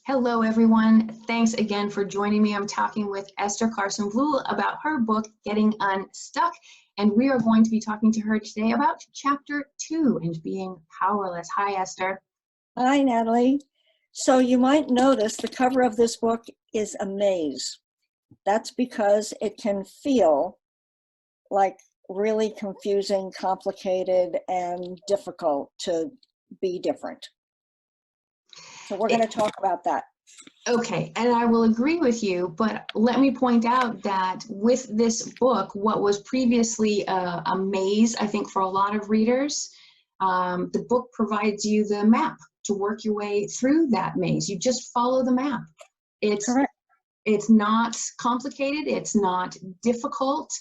Hello, everyone. Thanks again for joining me. I'm talking with Esther Carson-Vloel about her book, Getting Unstuck, and we are going to be talking to her today about Chapter 2 and being powerless. Hi, Esther. Hi, Natalie. So you might notice the cover of this book is a maze. That's because it can feel like really confusing, complicated, and difficult to be different. So we're going to talk about that. Okay, and I will agree with you, but let me point out that with this book, what was previously a maze, I think for a lot of readers, the book provides you the map to work your way through that maze. You just follow the map. Correct. It's not complicated, it's not difficult,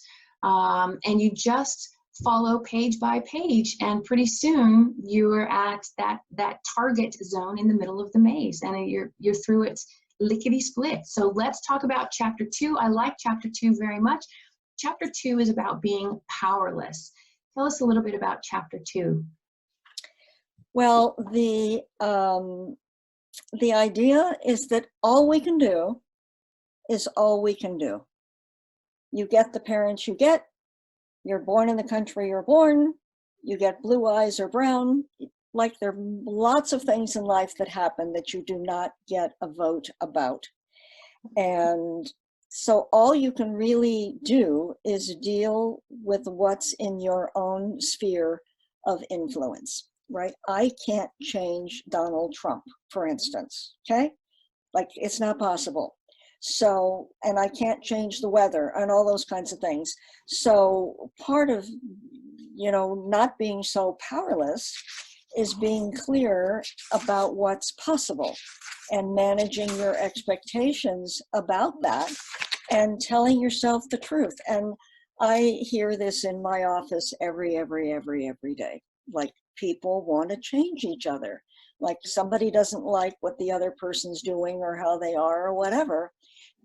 and you just follow page by page, and pretty soon you're at that target zone in the middle of the maze, and you're through it lickety-split. So let's talk about Chapter 2. I like Chapter 2 very much. Chapter 2 is about being powerless. Tell us a little bit about Chapter 2. Well, the idea is that all we can do is all we can do. You get the parents you get. You're born in the country you're born. You get blue eyes or brown. Like, there are lots of things in life that happen that you do not get a vote about. And so all you can really do is deal with what's in your own sphere of influence, right? I can't change Donald Trump, for instance, okay? Like, it's not possible. So, and I can't change the weather and all those kinds of things. So part of, not being so powerless is being clear about what's possible and managing your expectations about that and telling yourself the truth. And I hear this in my office every day. Like, people want to change each other. Like, somebody doesn't like what the other person's doing or how they are or whatever.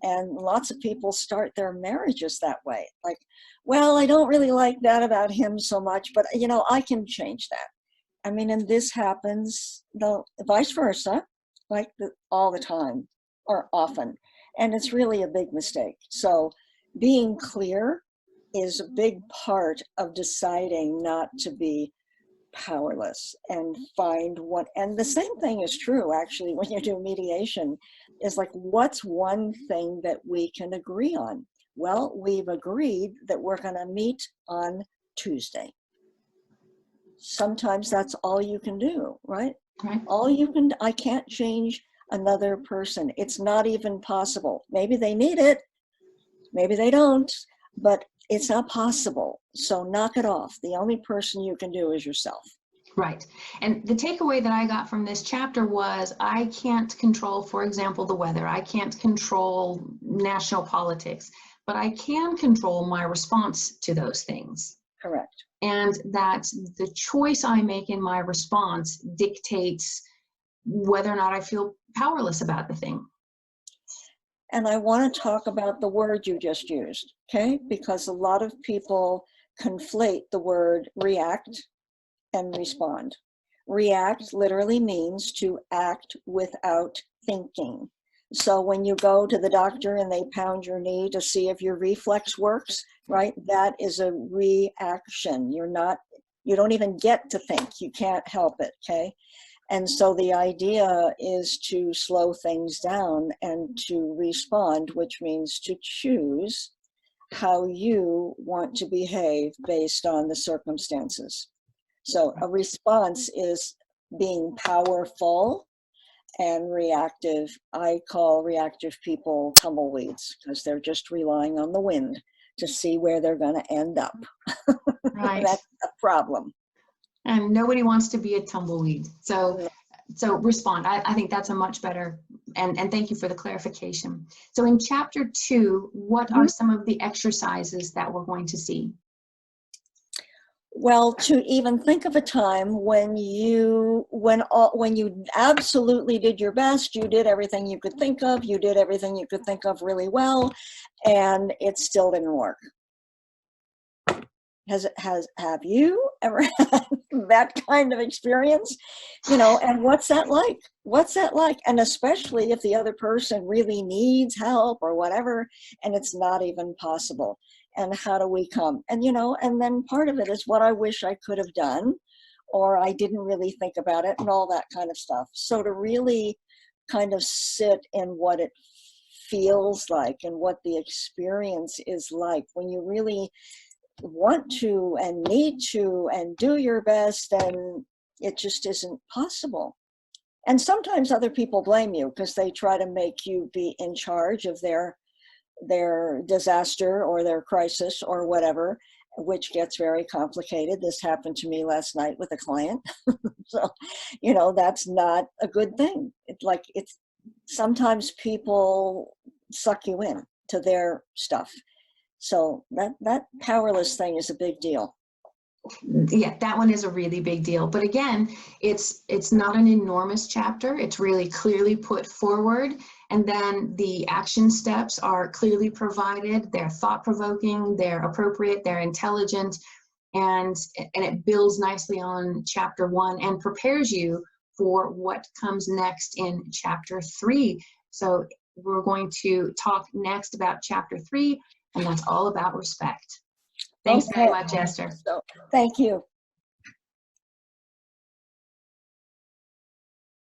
And lots of people start their marriages that way. Like, well, I don't really like that about him so much, but I can change that. I mean, and this happens vice versa, like all the time or often. And it's really a big mistake. So being clear is a big part of deciding not to be powerless and find what, and the same thing is true actually when you do mediation, is like, what's one thing that we can agree on? Well, we've agreed that we're going to meet on Tuesday. Sometimes that's all you can do, right? I can't change another person. It's not even possible. Maybe they need it, maybe they don't, but it's not possible. So knock it off. The only person you can do is yourself. Right. And the takeaway that I got from this chapter was, I can't control, for example, the weather. I can't control national politics, but I can control my response to those things. Correct. And that the choice I make in my response dictates whether or not I feel powerless about the thing. And I want to talk about the word you just used, okay? Because a lot of people conflate the word react and respond. React literally means to act without thinking. So when you go to the doctor and they pound your knee to see if your reflex works, right? That is a reaction. You don't even get to think. You can't help it, okay? And so the idea is to slow things down and to respond, which means to choose how you want to behave based on the circumstances. So a response is being powerful, and reactive, I call reactive people tumbleweeds, because they're just relying on the wind to see where they're going to end up. Right. That's a problem. And nobody wants to be a tumbleweed. So respond. I think that's a much better, and thank you for the clarification. So in Chapter 2, what are some of the exercises that we're going to see? Well, to even think of a time when you absolutely did your best, you did everything you could think of, you did everything you could think of really well, and it still didn't work. Have you ever had that kind of experience? You know, and what's that like? What's that like? And especially if the other person really needs help or whatever, and it's not even possible. And how do we come? And, you know, and then part of it is what I wish I could have done, or I didn't really think about it, and all that kind of stuff. So to really kind of sit in what it feels like and what the experience is like when you really want to and need to and do your best, and it just isn't possible. And sometimes other people blame you because they try to make you be in charge of their disaster or their crisis or whatever, which gets very complicated. This happened to me last night with a client. So, you know, that's not a good thing. It's sometimes people suck you in to their stuff. So that powerless thing is a big deal. Yeah, that one is a really big deal. But again, it's not an enormous chapter. It's really clearly put forward. And then the action steps are clearly provided. They're thought-provoking, they're appropriate, they're intelligent, and it builds nicely on chapter 1 and prepares you for what comes next in chapter 3. So we're going to talk next about chapter 3, and that's all about respect. Thanks very much, Esther. So, thank you.